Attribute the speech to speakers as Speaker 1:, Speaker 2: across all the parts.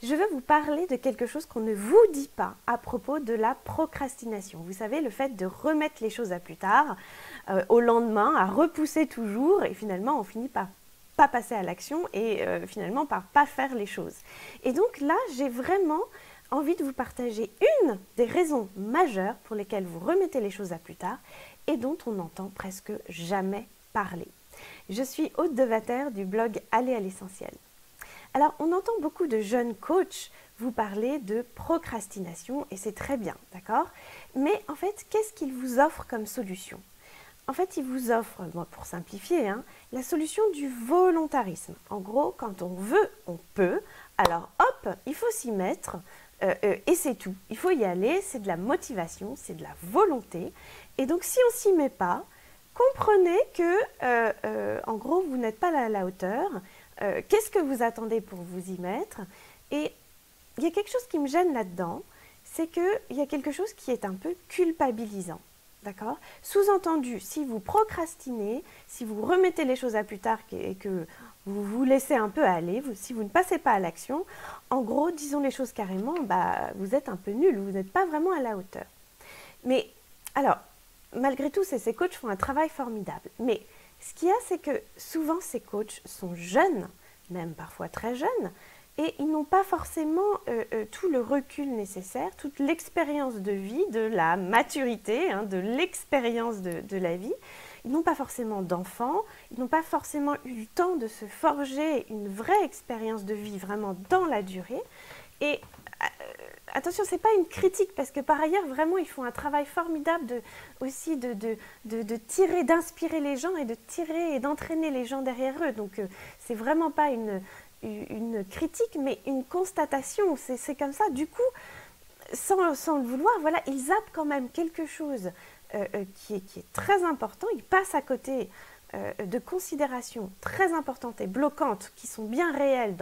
Speaker 1: Je veux vous parler de quelque chose qu'on ne vous dit pas à propos de la procrastination. Vous savez, le fait de remettre les choses à plus tard, au lendemain, à repousser toujours, et finalement on finit par pas passer à l'action et finalement par pas faire les choses. Et donc là, j'ai vraiment envie de vous partager une des raisons majeures pour lesquelles vous remettez les choses à plus tard et dont on n'entend presque jamais parler. Je suis Aude Devater du blog Aller à l'essentiel. Alors, on entend beaucoup de jeunes coachs vous parler de procrastination et c'est très bien, d'accord? Mais en fait, qu'est-ce qu'ils vous offrent comme solution? En fait, ils vous offrent, pour simplifier, la solution du volontarisme. En gros, quand on veut, on peut. Alors hop, il faut s'y mettre et c'est tout. Il faut y aller, c'est de la motivation, c'est de la volonté. Et donc, si on s'y met pas, comprenez que, en gros, vous n'êtes pas à la hauteur. Qu'est-ce que vous attendez pour vous y mettre? Et il y a quelque chose qui me gêne là-dedans, c'est qu'il y a quelque chose qui est un peu culpabilisant. D'accord? Sous-entendu, si vous procrastinez, si vous remettez les choses à plus tard et que vous vous laissez un peu aller, si vous ne passez pas à l'action, en gros, disons les choses carrément, vous êtes un peu nul, vous n'êtes pas vraiment à la hauteur. Mais alors, malgré tout, ces coachs font un travail formidable. Mais ce qu'il y a, c'est que souvent, ces coachs sont jeunes, même parfois très jeunes, et ils n'ont pas forcément tout le recul nécessaire, toute l'expérience de vie, de la maturité, de l'expérience de la vie. Ils n'ont pas forcément d'enfants, ils n'ont pas forcément eu le temps de se forger une vraie expérience de vie vraiment dans la durée. Et attention, ce n'est pas une critique, parce que par ailleurs, vraiment, ils font un travail formidable aussi de tirer, d'inspirer les gens et de tirer et d'entraîner les gens derrière eux. Donc, c'est vraiment pas une critique, mais une constatation. C'est comme ça. Du coup, sans le vouloir, voilà, ils zappent quand même quelque chose qui est très important. Ils passent à côté de considérations très importantes et bloquantes qui sont bien réelles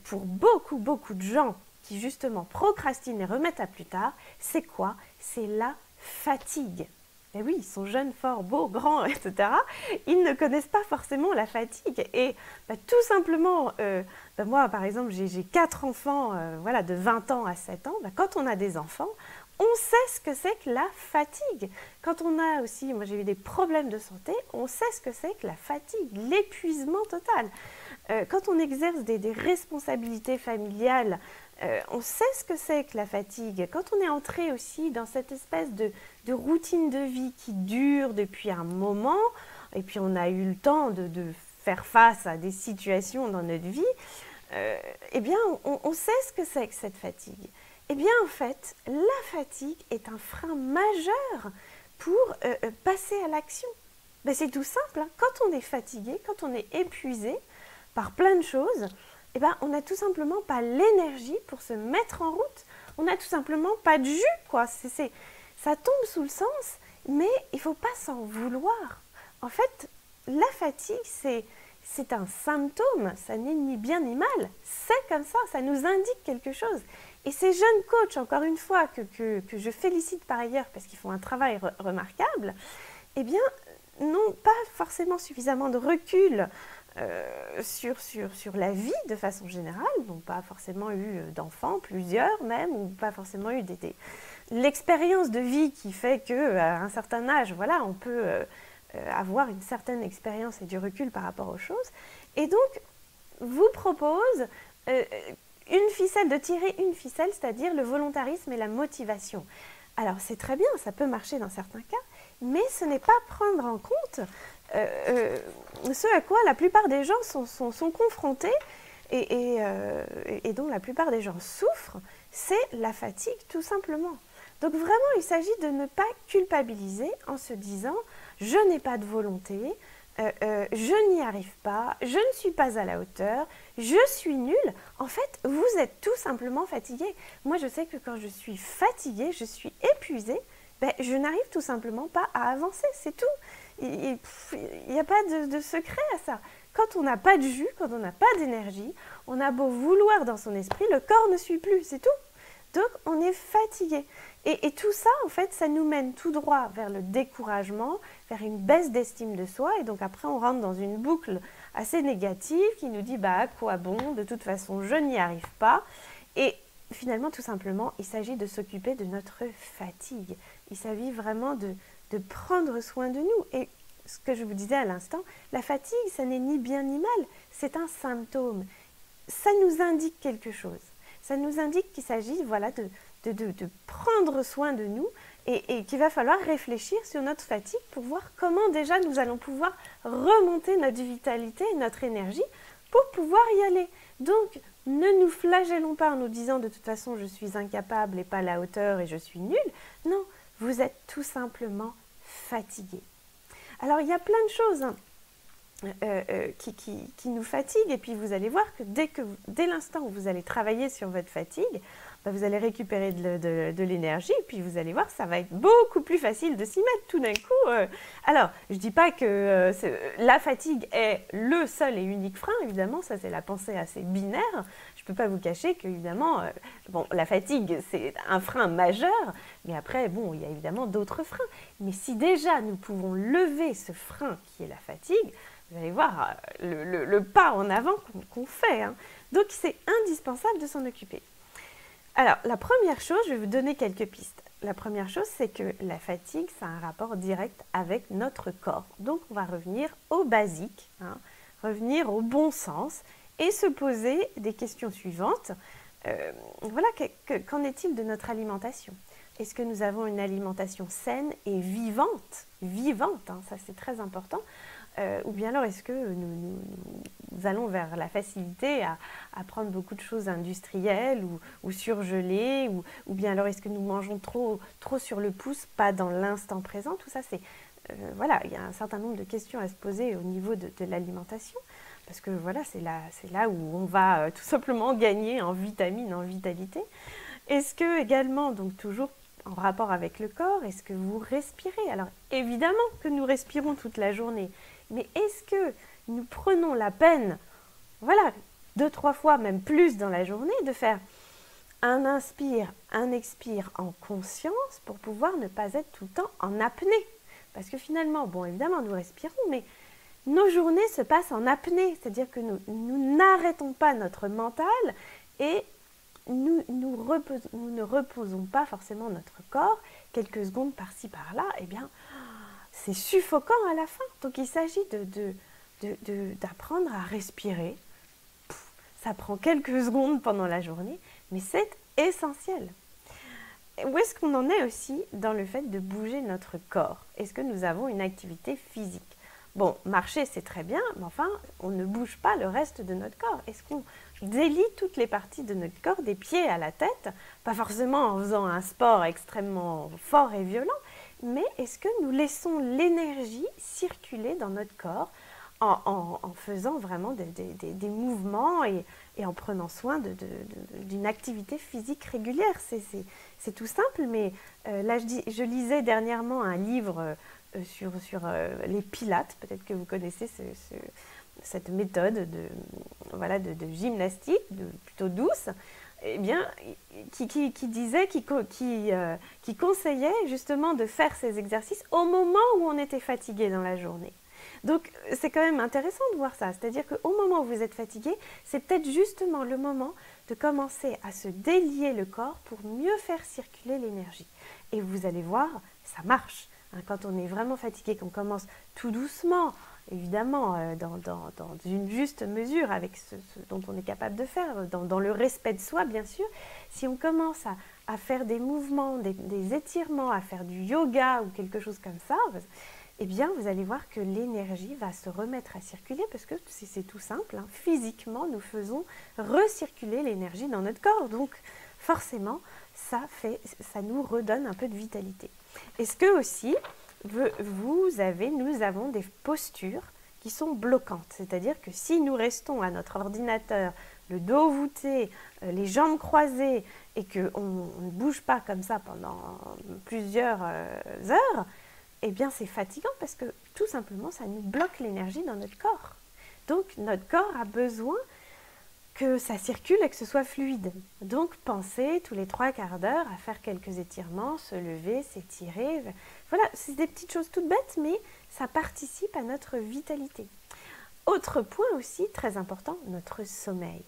Speaker 1: pour beaucoup de gens qui justement procrastinent et remettent à plus tard. C'est quoi? C'est la fatigue. Et oui, ils sont jeunes, forts, beaux, grands, etc. Ils ne connaissent pas forcément la fatigue. Et tout simplement, moi par exemple, j'ai 4 enfants de 20 ans à 7 ans. Quand on a des enfants, on sait ce que c'est que la fatigue. Quand on a aussi, moi j'ai eu des problèmes de santé, on sait ce que c'est que la fatigue, l'épuisement total. Quand on exerce des responsabilités familiales, on sait ce que c'est que la fatigue. Quand on est entré aussi dans cette espèce de routine de vie qui dure depuis un moment, et puis on a eu le temps de faire face à des situations dans notre vie, eh bien on sait ce que c'est que cette fatigue. Eh bien en fait, la fatigue est un frein majeur pour passer à l'action. C'est tout simple, quand on est fatigué, quand on est épuisé par plein de choses, on n'a tout simplement pas l'énergie pour se mettre en route. On n'a tout simplement pas de jus, quoi. Ça tombe sous le sens, mais il ne faut pas s'en vouloir. En fait, la fatigue, c'est un symptôme, ça n'est ni bien ni mal. C'est comme ça nous indique quelque chose. Et ces jeunes coachs, encore une fois, que je félicite par ailleurs parce qu'ils font un travail remarquable, n'ont pas forcément suffisamment de recul sur la vie de façon générale, n'ont pas forcément eu d'enfants, plusieurs même, ou pas forcément eu l'expérience de vie qui fait qu'à un certain âge, voilà, on peut avoir une certaine expérience et du recul par rapport aux choses. Et donc, vous propose de tirer une ficelle, c'est-à-dire le volontarisme et la motivation. Alors, c'est très bien, ça peut marcher dans certains cas, mais ce n'est pas prendre en compte ce à quoi la plupart des gens sont confrontés et dont la plupart des gens souffrent, c'est la fatigue tout simplement. Donc vraiment, il s'agit de ne pas culpabiliser en se disant « je n'ai pas de volonté », je n'y arrive pas, je ne suis pas à la hauteur, je suis nulle. En fait, vous êtes tout simplement fatigué. Moi, je sais que quand je suis fatiguée, je suis épuisée, je n'arrive tout simplement pas à avancer, c'est tout. Il n'y a pas de secret à ça. Quand on n'a pas de jus, quand on n'a pas d'énergie, on a beau vouloir dans son esprit, le corps ne suit plus, c'est tout. Donc, on est fatigué. Et tout ça, en fait, ça nous mène tout droit vers le découragement, vers une baisse d'estime de soi. Et donc, après, on rentre dans une boucle assez négative qui nous dit bah à quoi bon, de toute façon je n'y arrive pas. Et finalement, tout simplement, il s'agit de s'occuper de notre fatigue. Il s'agit vraiment de prendre soin de nous. Et ce que je vous disais à l'instant, la fatigue, ça n'est ni bien ni mal, c'est un symptôme. Ça nous indique quelque chose. Ça nous indique qu'il s'agit voilà, de prendre soin de nous et qu'il va falloir réfléchir sur notre fatigue pour voir comment déjà nous allons pouvoir remonter notre vitalité et notre énergie pour pouvoir y aller. Donc, ne nous flagellons pas en nous disant de toute façon je suis incapable et pas à la hauteur et je suis nulle. Non, vous êtes tout simplement fatigué. Alors, il y a plein de choses qui nous fatiguent et puis vous allez voir que dès l'instant où vous allez travailler sur votre fatigue, vous allez récupérer de l'énergie et puis vous allez voir, ça va être beaucoup plus facile de s'y mettre tout d'un coup. Alors, je ne dis pas que la fatigue est le seul et unique frein, évidemment, ça c'est la pensée assez binaire. Je ne peux pas vous cacher qu'évidemment, la fatigue c'est un frein majeur, mais après, il y a évidemment d'autres freins. Mais si déjà nous pouvons lever ce frein qui est la fatigue, vous allez voir le pas en avant qu'on fait. Hein. Donc, c'est indispensable de s'en occuper. Alors, la première chose, je vais vous donner quelques pistes. La première chose, c'est que la fatigue, ça a un rapport direct avec notre corps. Donc, on va revenir au basique, revenir au bon sens et se poser des questions suivantes. Qu'en est-il de notre alimentation ? Est-ce que nous avons une alimentation saine et vivante ? Vivante, ça c'est très important. Ou bien alors est-ce que nous allons vers la facilité à prendre beaucoup de choses industrielles ou surgelées ou bien alors est-ce que nous mangeons trop sur le pouce, pas dans l'instant présent. Tout ça, c'est il y a un certain nombre de questions à se poser au niveau de l'alimentation parce que c'est là où on va tout simplement gagner en vitamines, en vitalité. Est-ce que également, donc toujours en rapport avec le corps, est-ce que vous respirez ? Alors évidemment que nous respirons toute la journée. Mais est-ce que nous prenons la peine, 2-3 fois, même plus dans la journée, de faire un inspire, un expire en conscience pour pouvoir ne pas être tout le temps en apnée ? Parce que finalement, évidemment, nous respirons, mais nos journées se passent en apnée. C'est-à-dire que nous n'arrêtons pas notre mental et nous ne reposons pas forcément notre corps. Quelques secondes par-ci, par-là, c'est suffocant à la fin. Donc, il s'agit d'apprendre à respirer. Ça prend quelques secondes pendant la journée, mais c'est essentiel. Où est-ce qu'on en est aussi dans le fait de bouger notre corps ? Est-ce que nous avons une activité physique ? Marcher, c'est très bien, mais enfin, on ne bouge pas le reste de notre corps. Est-ce qu'on délie toutes les parties de notre corps, des pieds à la tête ? Pas forcément en faisant un sport extrêmement fort et violent, mais est-ce que nous laissons l'énergie circuler dans notre corps en faisant vraiment des mouvements et en prenant soin d'une activité physique régulière ? C'est tout simple, mais là je lisais dernièrement un livre sur les pilates. Peut-être que vous connaissez cette méthode de gymnastique, plutôt douce. Qui disait, qui conseillait justement de faire ces exercices au moment où on était fatigué dans la journée. Donc, c'est quand même intéressant de voir ça. C'est-à-dire qu'au moment où vous êtes fatigué, c'est peut-être justement le moment de commencer à se délier le corps pour mieux faire circuler l'énergie. Et vous allez voir, ça marche. Quand on est vraiment fatigué, qu'on commence tout doucement, évidemment, dans une juste mesure avec ce dont on est capable de faire, dans le respect de soi, bien sûr. Si on commence à faire des mouvements, des étirements, à faire du yoga ou quelque chose comme ça, vous allez voir que l'énergie va se remettre à circuler parce que c'est tout simple. Physiquement, nous faisons recirculer l'énergie dans notre corps. Donc, forcément, ça nous redonne un peu de vitalité. Est-ce que aussi, nous avons des postures qui sont bloquantes. C'est-à-dire que si nous restons à notre ordinateur, le dos voûté, les jambes croisées, et qu'on ne bouge pas comme ça pendant plusieurs heures, c'est fatigant parce que tout simplement, ça nous bloque l'énergie dans notre corps. Donc, notre corps a besoin que ça circule et que ce soit fluide. Donc, pensez tous les 3/4 d'heure à faire quelques étirements, se lever, s'étirer. C'est des petites choses toutes bêtes, mais ça participe à notre vitalité. Autre point aussi très important, notre sommeil.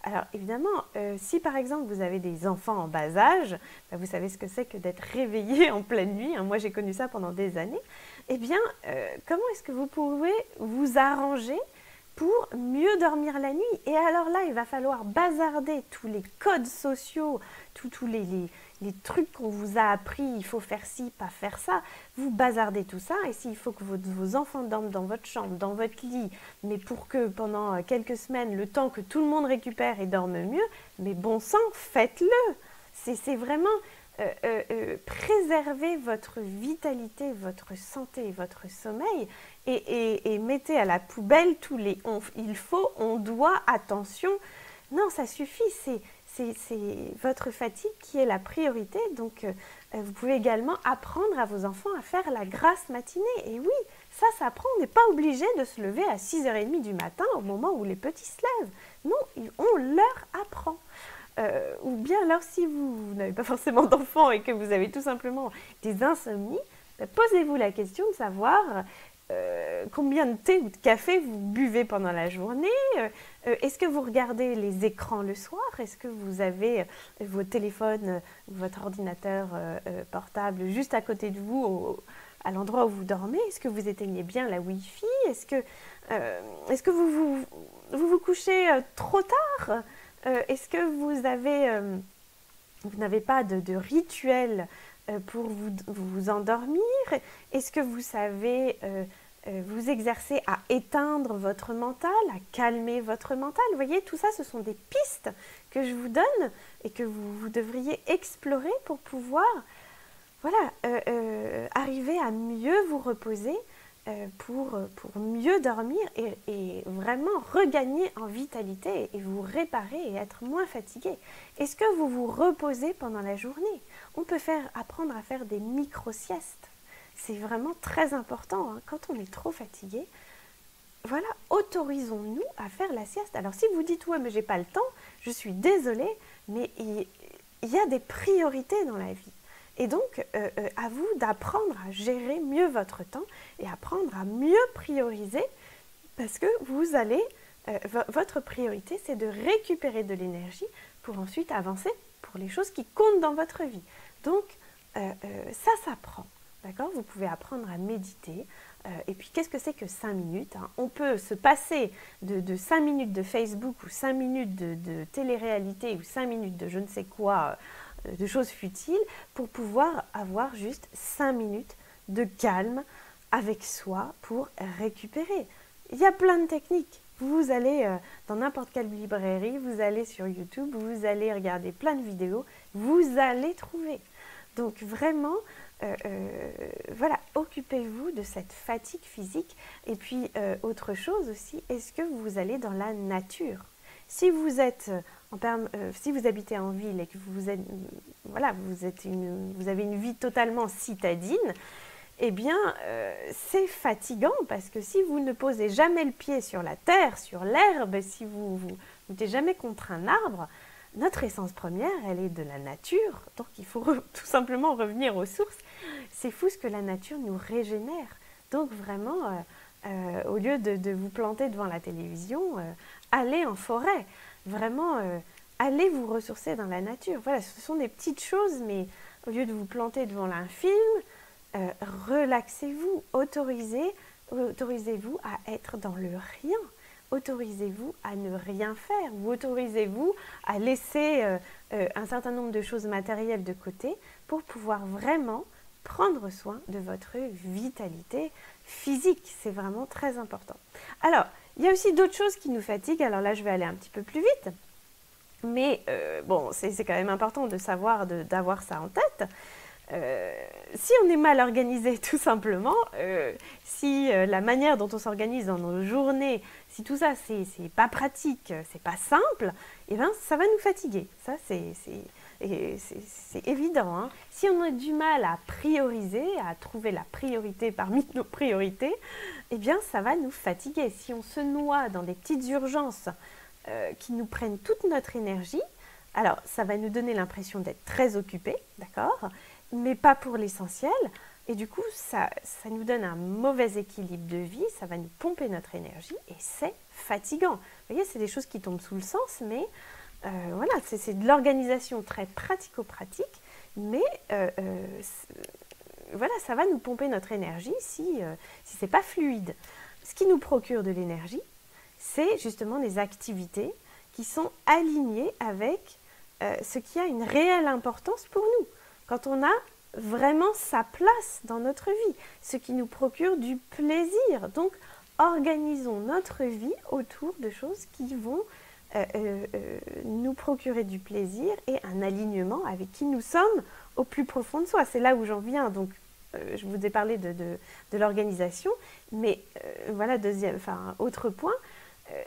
Speaker 1: Alors évidemment, si par exemple vous avez des enfants en bas âge, vous savez ce que c'est que d'être réveillé en pleine nuit, hein, moi j'ai connu ça pendant des années, eh bien comment est-ce que vous pouvez vous arranger pour mieux dormir la nuit? Et alors là, il va falloir bazarder tous les codes sociaux, tous les trucs qu'on vous a appris, il faut faire ci, pas faire ça. Vous bazardez tout ça, et s'il faut que vos enfants dorment dans votre chambre, dans votre lit, mais pour que pendant quelques semaines, le temps que tout le monde récupère et dorme mieux, mais bon sang, faites-le. C'est vraiment préserver votre vitalité, votre santé, votre sommeil, et mettez à la poubelle tous les il faut, on doit, attention. Non, ça suffit, c'est votre fatigue qui est la priorité. Donc, vous pouvez également apprendre à vos enfants à faire la grasse matinée. Et oui, ça s'apprend. On n'est pas obligé de se lever à 6h30 du matin au moment où les petits se lèvent. Non, on leur apprend. Ou bien alors, si vous n'avez pas forcément d'enfants et que vous avez tout simplement des insomnies, posez-vous la question de savoir combien de thé ou de café vous buvez pendant la journée. Est-ce que vous regardez les écrans le soir? Est-ce que vous avez vos téléphones, votre ordinateur portable juste à côté de vous, à l'endroit où vous dormez? Est-ce que vous éteignez bien la Wi-Fi? Est-ce que vous couchez trop tard? Est-ce que vous n'avez pas de rituel pour vous endormir? Est-ce que vous savez vous exercer à éteindre votre mental, à calmer votre mental? Vous voyez, tout ça, ce sont des pistes que je vous donne et que vous devriez explorer pour pouvoir arriver à mieux vous reposer, pour mieux dormir et vraiment regagner en vitalité et vous réparer et être moins fatigué. Est-ce que vous vous reposez pendant la journée? On peut apprendre à faire des micro-siestes. C'est vraiment très important, hein. Quand on est trop fatigué, voilà, autorisons-nous à faire la sieste. Alors si vous dites « ouais, mais j'ai pas le temps », je suis désolée, mais il y a des priorités dans la vie. Et donc, à vous d'apprendre à gérer mieux votre temps et apprendre à mieux prioriser, parce que votre priorité, c'est de récupérer de l'énergie pour ensuite avancer pour les choses qui comptent dans votre vie. Donc, ça s'apprend. D'accord? Vous pouvez apprendre à méditer. Et puis, qu'est-ce que c'est que 5 minutes, hein? On peut se passer de 5 minutes de Facebook ou 5 minutes de télé-réalité ou 5 minutes de je ne sais quoi, de choses futiles, pour pouvoir avoir juste 5 minutes de calme avec soi pour récupérer. Il y a plein de techniques. Vous allez dans n'importe quelle librairie, vous allez sur YouTube, vous allez regarder plein de vidéos, vous allez trouver. Donc vraiment, voilà, occupez-vous de cette fatigue physique. Et puis, autre chose aussi, est-ce que vous allez dans la nature? Si vous habitez en ville et que vous avez une vie totalement citadine, eh bien, c'est fatigant parce que si vous ne posez jamais le pied sur la terre, sur l'herbe, si vous n'êtes jamais contre un arbre, notre essence première, elle est de la nature. Donc, il faut tout simplement revenir aux sources. C'est fou ce que la nature nous régénère. Donc, vraiment, au lieu de vous planter devant la télévision, allez en forêt. Vraiment, allez vous ressourcer dans la nature. Voilà, ce sont des petites choses, mais au lieu de vous planter devant un film, relaxez-vous, autorisez-vous à être dans le rien. Autorisez-vous à ne rien faire, ou autorisez-vous à laisser un certain nombre de choses matérielles de côté pour pouvoir vraiment prendre soin de votre vitalité physique. C'est vraiment très important. Alors, il y a aussi d'autres choses qui nous fatiguent. Alors là, je vais aller un petit peu plus vite. Mais bon, c'est quand même important de savoir, d'avoir ça en tête. Si on est mal organisé tout simplement, si la manière dont on s'organise dans nos journées, si tout ça c'est pas pratique, c'est pas simple, eh ben ça va nous fatiguer. Ça c'est évident, hein. Si on a du mal à prioriser, à trouver la priorité parmi nos priorités, eh bien ça va nous fatiguer. Si on se noie dans des petites urgences qui nous prennent toute notre énergie, alors ça va nous donner l'impression d'être très occupé, d'accord ? Mais pas pour l'essentiel. Et du coup, ça nous donne un mauvais équilibre de vie, ça va nous pomper notre énergie et c'est fatigant. Vous voyez, c'est des choses qui tombent sous le sens, mais voilà, c'est de l'organisation très pratico-pratique, mais voilà, ça va nous pomper notre énergie si ce n'est pas fluide. Ce qui nous procure de l'énergie, c'est justement des activités qui sont alignées avec ce qui a une réelle importance pour nous. Quand on a vraiment sa place dans notre vie, ce qui nous procure du plaisir. Donc, organisons notre vie autour de choses qui vont nous procurer du plaisir et un alignement avec qui nous sommes au plus profond de soi. C'est là où j'en viens. Donc, je vous ai parlé de l'organisation, mais voilà, autre point,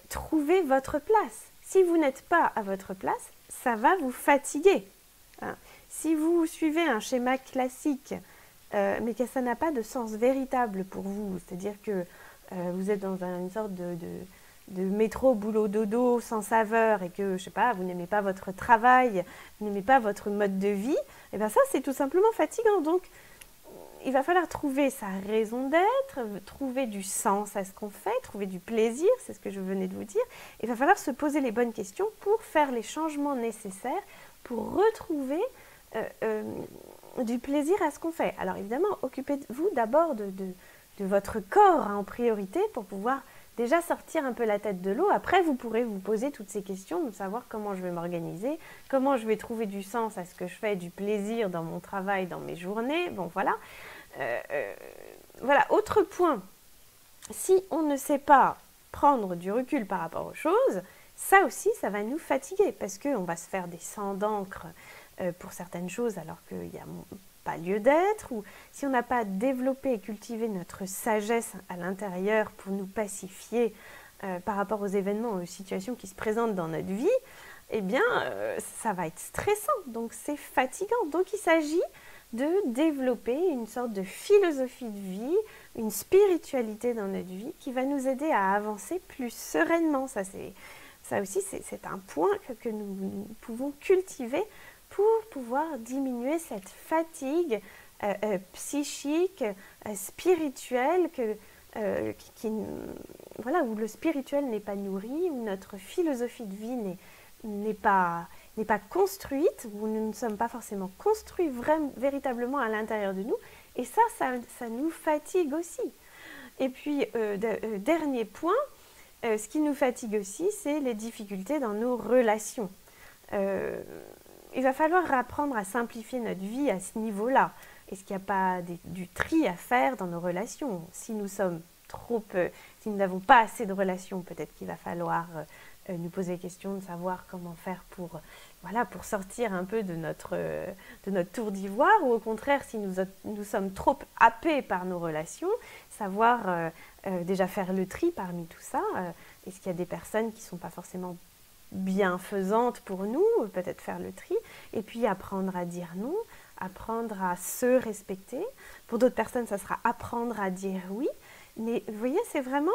Speaker 1: trouvez votre place. Si vous n'êtes pas à votre place, ça va vous fatiguer. Hein. Si vous suivez un schéma classique, mais que ça n'a pas de sens véritable pour vous, c'est-à-dire que vous êtes dans une sorte de métro, boulot, dodo, sans saveur, et que, je sais pas, vous n'aimez pas votre travail, vous n'aimez pas votre mode de vie, et bien ça, c'est tout simplement fatigant. Donc, il va falloir trouver sa raison d'être, trouver du sens à ce qu'on fait, trouver du plaisir, c'est ce que je venais de vous dire. Il va falloir se poser les bonnes questions pour faire les changements nécessaires, pour retrouver du plaisir à ce qu'on fait. Alors évidemment, occupez-vous d'abord de votre corps en priorité pour pouvoir déjà sortir un peu la tête de l'eau. Après, vous pourrez vous poser toutes ces questions de savoir comment je vais m'organiser, comment je vais trouver du sens à ce que je fais, du plaisir dans mon travail, dans mes journées. Bon, voilà. Voilà, autre point. Si on ne sait pas prendre du recul par rapport aux choses, ça aussi, ça va nous fatiguer parce qu'on va se faire des sangs d'encre pour certaines choses alors qu'il n'y a pas lieu d'être, ou si on n'a pas développé et cultivé notre sagesse à l'intérieur pour nous pacifier par rapport aux événements, aux situations qui se présentent dans notre vie, eh bien, ça va être stressant, donc c'est fatigant. Donc il s'agit de développer une sorte de philosophie de vie, une spiritualité dans notre vie qui va nous aider à avancer plus sereinement. Ça aussi, c'est un point que nous pouvons cultiver pour pouvoir diminuer cette fatigue psychique, spirituelle, voilà, où le spirituel n'est pas nourri, où notre philosophie de vie n'est pas construite, où nous ne sommes pas forcément construits véritablement à l'intérieur de nous. Et ça nous fatigue aussi. Et puis, dernier point, ce qui nous fatigue aussi, c'est les difficultés dans nos relations. Il va falloir apprendre à simplifier notre vie à ce niveau-là. Est-ce qu'il n'y a pas du tri à faire dans nos relations? Si nous sommes si nous n'avons pas assez de relations, peut-être qu'il va falloir nous poser la question de savoir comment faire pour sortir un peu de notre tour d'ivoire, ou au contraire, si nous sommes trop happés par nos relations, savoir déjà faire le tri parmi tout ça. Est-ce qu'il y a des personnes qui ne sont pas forcément bienfaisantes pour nous, peut-être faire le tri, et puis apprendre à dire non, apprendre à se respecter. Pour d'autres personnes, ça sera apprendre à dire oui, mais vous voyez, c'est vraiment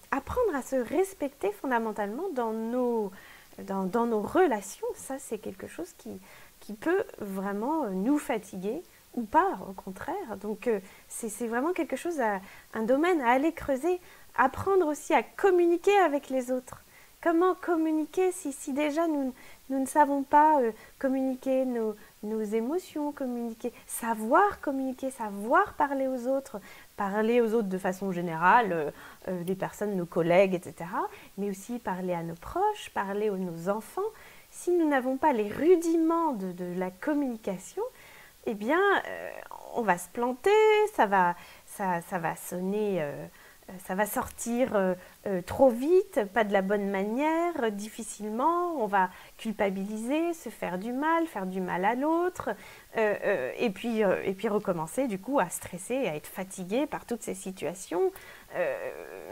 Speaker 1: apprendre à se respecter fondamentalement dans nos relations. Ça, c'est quelque chose qui peut vraiment nous fatiguer ou pas, au contraire. Donc, c'est vraiment quelque chose, un domaine à aller creuser. Apprendre aussi à communiquer avec les autres. Comment communiquer si déjà nous ne savons pas communiquer nos émotions, savoir communiquer, savoir parler aux autres de façon générale, des personnes, nos collègues, etc. Mais aussi parler à nos proches, parler à nos enfants. Si nous n'avons pas les rudiments de la communication, eh bien, on va se planter, ça va sonner... ça va sortir trop vite, pas de la bonne manière, difficilement, on va culpabiliser, se faire du mal à l'autre, et puis recommencer du coup à stresser et à être fatigué par toutes ces situations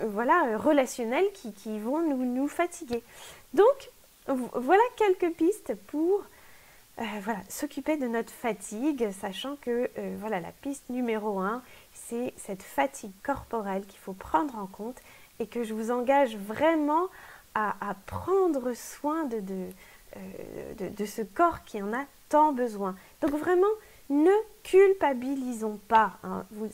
Speaker 1: relationnelles qui vont nous fatiguer. Donc, voilà quelques pistes pour s'occuper de notre fatigue, sachant que la piste numéro 1, c'est cette fatigue corporelle qu'il faut prendre en compte et que je vous engage vraiment à prendre soin de ce corps qui en a tant besoin. Donc vraiment, Ne culpabilisons pas. Hein. Il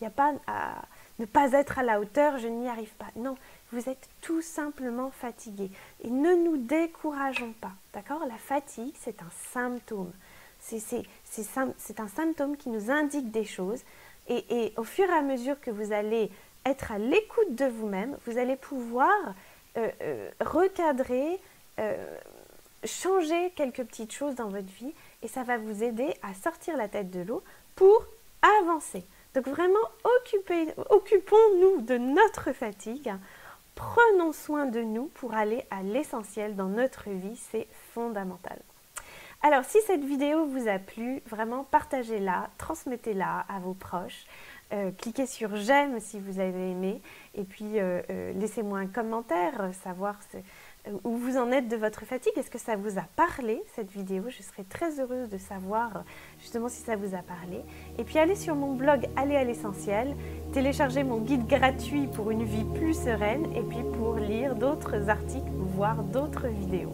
Speaker 1: n'y a pas à ne pas être à la hauteur, je n'y arrive pas. Non, vous êtes tout simplement fatigué. Et ne nous décourageons pas. D'accord? La fatigue, c'est un symptôme. C'est un symptôme qui nous indique des choses. Et au fur et à mesure que vous allez être à l'écoute de vous-même, vous allez pouvoir recadrer, changer quelques petites choses dans votre vie et ça va vous aider à sortir la tête de l'eau pour avancer. Donc vraiment, occupons-nous de notre fatigue, prenons soin de nous pour aller à l'essentiel dans notre vie, c'est fondamental. Alors si cette vidéo vous a plu, vraiment partagez-la, transmettez-la à vos proches, cliquez sur j'aime si vous avez aimé et puis laissez-moi un commentaire, savoir où vous en êtes de votre fatigue. Est-ce que ça vous a parlé cette vidéo? Je serais très heureuse de savoir justement si ça vous a parlé. Et puis allez sur mon blog Aller à l'essentiel, téléchargez mon guide gratuit pour une vie plus sereine et puis pour lire d'autres articles, voir d'autres vidéos.